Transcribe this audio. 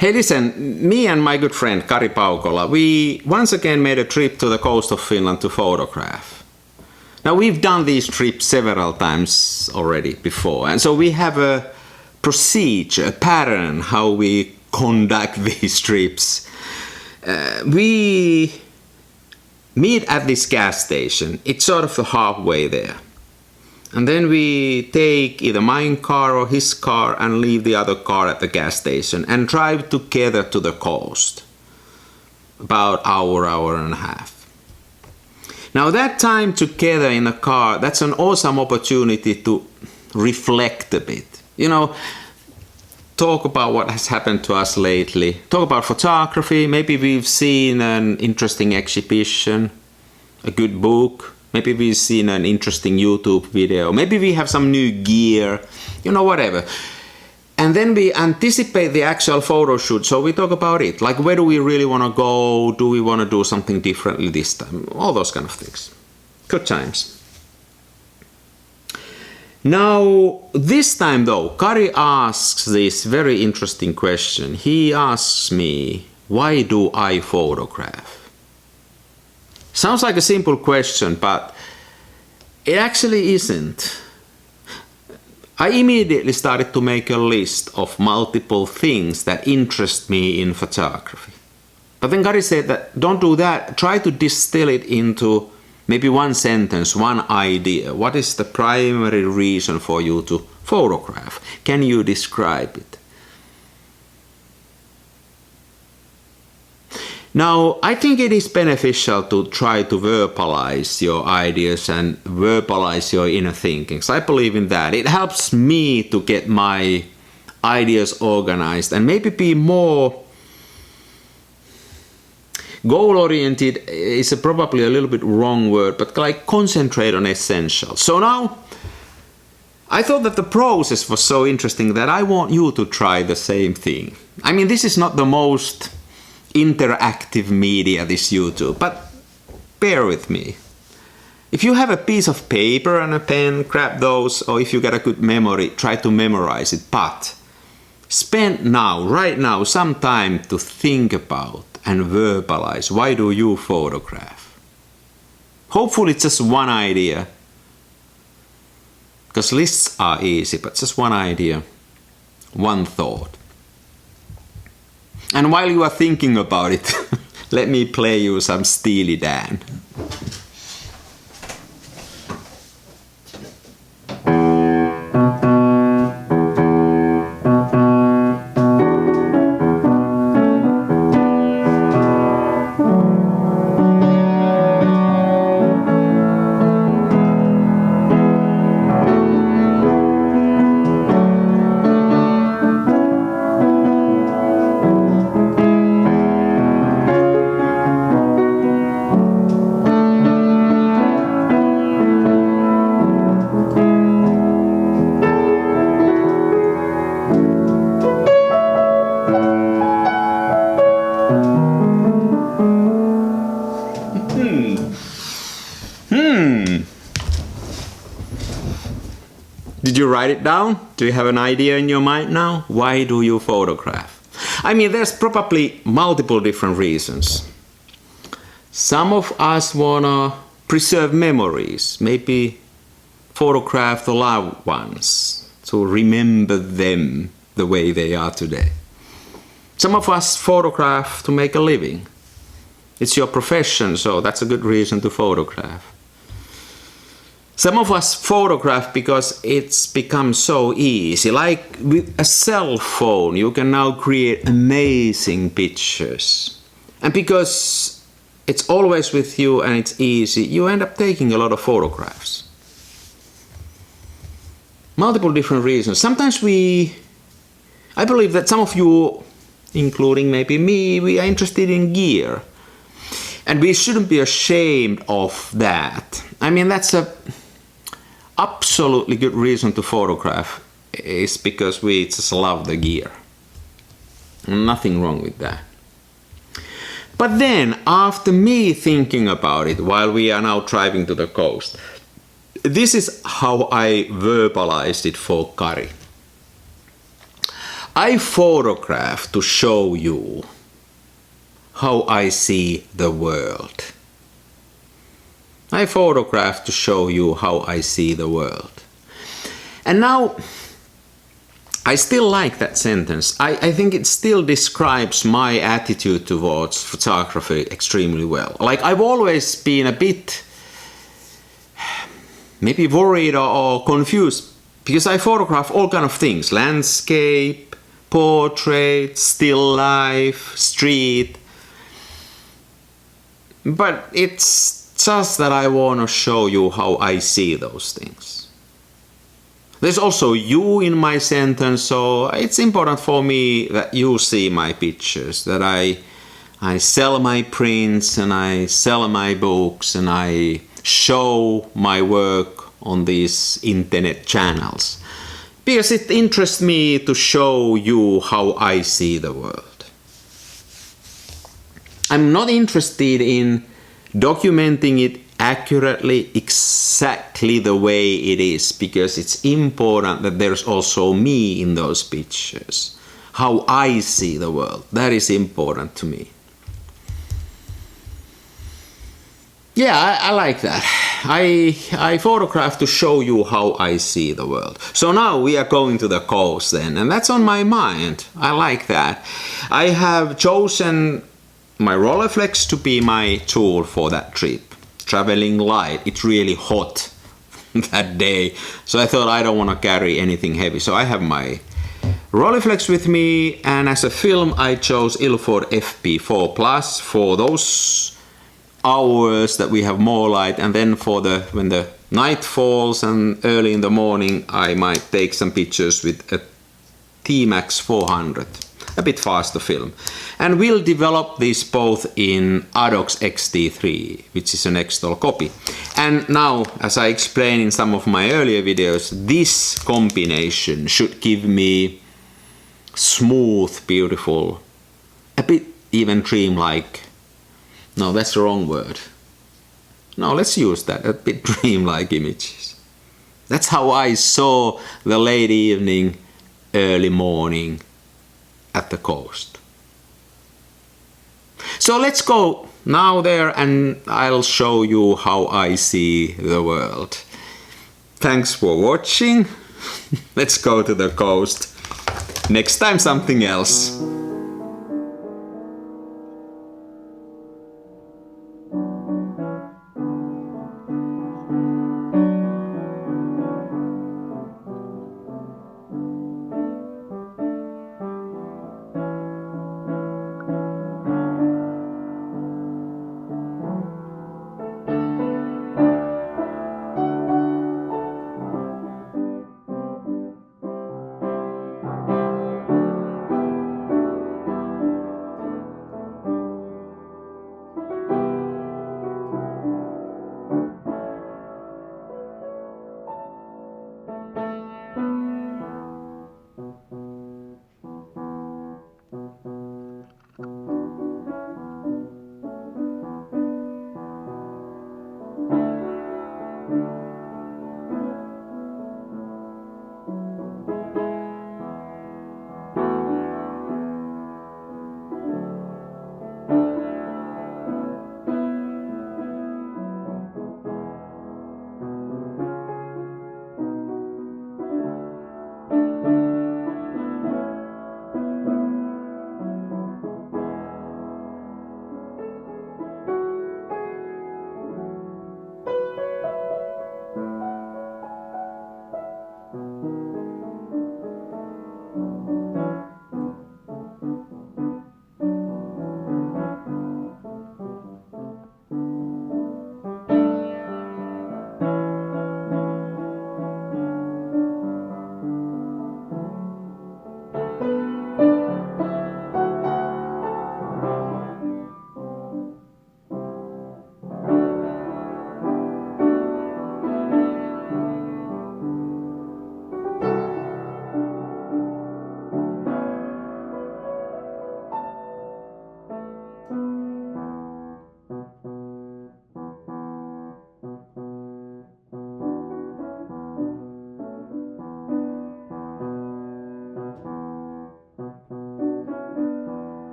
Hey, listen, me and my good friend Kari, we once again made a trip to the coast of Finland to photograph. Now, we've done these trips several times already before, and so we have a procedure, a pattern how we conduct these trips. We meet at this gas station. It's sort of the halfway there. And then we take either my car or his car and leave the other car at the gas station and drive together to the coast. About hour and a half. Now that time together in the car, that's an awesome opportunity to reflect a bit. You know, talk about what has happened to us lately. Talk about photography. Maybe we've seen an interesting exhibition, a good book. Maybe we've seen an interesting YouTube video. Maybe we have some new gear, you know, whatever. And then we anticipate the actual photo shoot, so we talk about it. Like, where do we really want to go? Do we want to do something differently this time? All those kind of things. Good times. Now, this time though, Kari asks this very interesting question. He asks me, why do I photograph? Sounds like a simple question, but it actually isn't. I immediately started to make a list of multiple things that interest me in photography. But then Kari said that don't do that. Try to distill it into maybe one sentence, one idea. What is the primary reason for you to photograph? Can you describe it? Now, I think it is beneficial to try to verbalize your ideas and verbalize your inner thinkings. I believe in that. It helps me to get my ideas organized and maybe be more goal-oriented is probably a little bit wrong word, but like concentrate on essentials. So now, I thought that the process was so interesting that I want you to try the same thing. I mean, this is not the most interactive media, this YouTube, but bear with me. If you have a piece of paper and a pen, grab those, or if you got a good memory, try to memorize it, but spend now, right now, some time to think about and verbalize why do you photograph. Hopefully it's just one idea, because lists are easy, but just one idea, one thought. And while you are thinking about it, let me play you some Steely Dan. Did you write it down? Do you have an idea in your mind now? Why do you photograph? I mean, there's probably multiple different reasons. Some of us wanna preserve memories, maybe photograph the loved ones, to remember them the way they are today. Some of us photograph to make a living. It's your profession, so that's a good reason to photograph. Some of us photograph because it's become so easy. Like with a cell phone, you can now create amazing pictures. And because it's always with you and it's easy, you end up taking a lot of photographs. Multiple different reasons. Sometimes I believe that some of you, including maybe me, we are interested in gear. And we shouldn't be ashamed of that. I mean, that's a absolutely good reason to photograph, is because we just love the gear. Nothing wrong with that. But then, after me thinking about it while we are now driving to the coast, this is how I verbalized it for Kari. I photograph to show you how I see the world. I photograph to show you how I see the world. And now, I still like that sentence. I think it still describes my attitude towards photography extremely well. Like, I've always been a bit maybe worried or confused because I photograph all kind of things: landscape, portrait, still life, street. But it's just that I want to show you how I see those things. There's also you in my sentence, so it's important for me that you see my pictures, that I sell my prints and I sell my books and I show my work on these internet channels. Because it interests me to show you how I see the world. I'm not interested in documenting it accurately, exactly the way it is, because it's important that there's also me in those pictures. How I see the world, that is important to me. Yeah, I like that. I photograph to show you how I see the world. So now we are going to the coast then, and that's on my mind. I like that. I have chosen my Rolleiflex to be my tool for that trip. Traveling light, it's really hot that day, so I thought I don't want to carry anything heavy. So I have my Rolleiflex with me, and as a film I chose Ilford FP4 Plus for those hours that we have more light, and then for when the night falls and early in the morning I might take some pictures with a T-Max 400, a bit faster film. And we'll develop these both in Adox XT3, which is an X-Tol copy. And now, as I explained in some of my earlier videos, this combination should give me smooth, beautiful, a bit even dreamlike. No, that's the wrong word. No, let's use that, a bit dreamlike images. That's how I saw the late evening, early morning at the coast. So let's go now there and I'll show you how I see the world. Thanks for watching. Let's go to the coast. Next time something else.